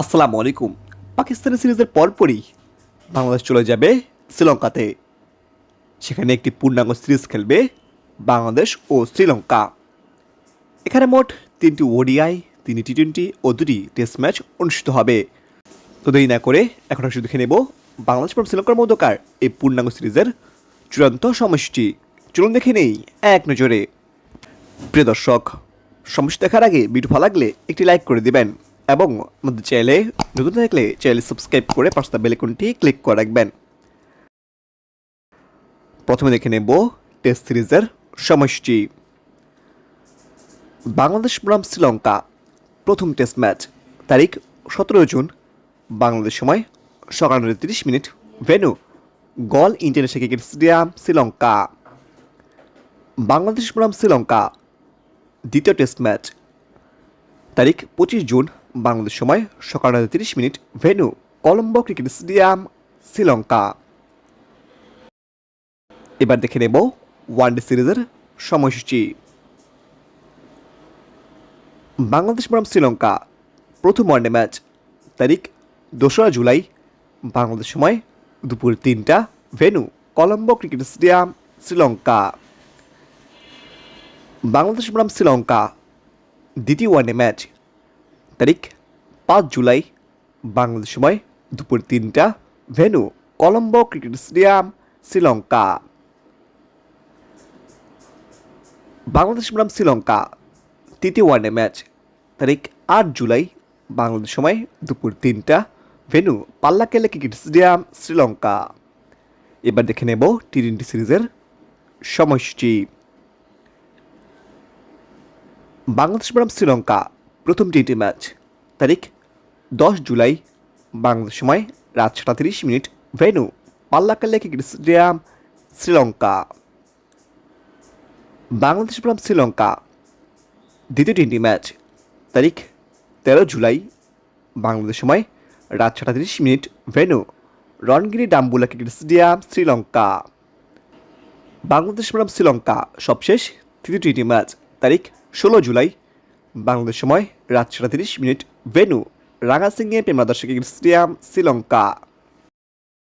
আসসালামু আলাইকুম। পাকিস্তানি সিরিজের পরপরই বাংলাদেশ চলে যাবে শ্রীলঙ্কাতে। সেখানে একটি পূর্ণাঙ্গ সিরিজ খেলবে বাংলাদেশ ও শ্রীলঙ্কা। এখানে মোট 3টি ওডিআই, 3টি টি-20 ও 2টি টেস্ট ম্যাচ অনুষ্ঠিত হবে। তো দেরি না করে এখন শুধু দেখে নেব বাংলাদেশ এবং শ্রীলঙ্কার মধ্যকার এই পূর্ণাঙ্গ সিরিজের চূড়ান্ত সময়সূচি। চলুন দেখে নেই এক নজরে। প্রিয় দর্শক, সময়সূচি দেখার আগে ভিডিও ভালো লাগলে একটি লাইক করে দিবেন এবং আমাদের চ্যানেলে নতুন থাকলে চ্যানেল সাবস্ক্রাইব করে পাশে বেল আইকনটি ক্লিক করে রাখবেন। প্রথমে দেখে নেব টেস্ট সিরিজের সময়সূচি। বাংলাদেশ বনাম শ্রীলঙ্কা প্রথম টেস্ট ম্যাচ তারিখ 17 জুন, বাংলাদেশ সময় সকাল 9:30 venue Galle international cricket stadium, Sri Lanka. Bangladesh বনাম শ্রীলঙ্কা দ্বিতীয় টেস্ট ম্যাচ তারিখ 25 জুন, বাংলাদেশ সময় সকাল 9:30 venue Colombo cricket stadium, Sri Lanka. এবার দেখে নেব ওয়ানডে সিরিজের সময়সূচি। বাংলাদেশ বনাম শ্রীলঙ্কা প্রথম ওয়ানডে ম্যাচ তারিখ 2রা জুলাই, বাংলাদেশ সময় দুপুর 3টা venue Colombo cricket stadium, Sri Lanka. Bangladesh বনাম শ্রীলঙ্কা দ্বিতীয় ওয়ানডে ম্যাচ তারিখ 5 জুলাই, বাংলাদেশ সময় দুপুর 3টা venue Colombo cricket stadium, Sri Lanka. Bangladesh বনাম শ্রীলঙ্কা তৃতীয় ওয়ানডে ম্যাচ তারিখ 8 জুলাই, বাংলাদেশ সময় দুপুর 3টা venue Pallekele cricket stadium, Sri Lanka. এবার দেখে নেব টি-20 সিরিজের সময়সূচি। বাংলাদেশ বনাম শ্রীলঙ্কা প্রথম টি-20 ম্যাচ তারিখ 10 জুলাই, বাংলাদেশ সময় রাত 7:30 venue Pallekele cricket stadium, Sri Lanka. Bangladesh বনাম শ্রীলঙ্কা দ্বিতীয় টি-20 ম্যাচ তারিখ 13 জুলাই, বাংলাদেশ সময় রাত 7:30 venue Rangiri Dambulla cricket stadium, Sri Lanka. Bangladesh বনাম শ্রীলঙ্কা সবশেষ তৃতীয় টি-20 ম্যাচ তারিখ 16 জুলাই, বাংলাদেশ সময় রাত 7:30 ভেন্যু রাঙাসিংহে প্রেমাদর্শক ক্রিকেট স্টেডিয়াম, শ্রীলঙ্কা।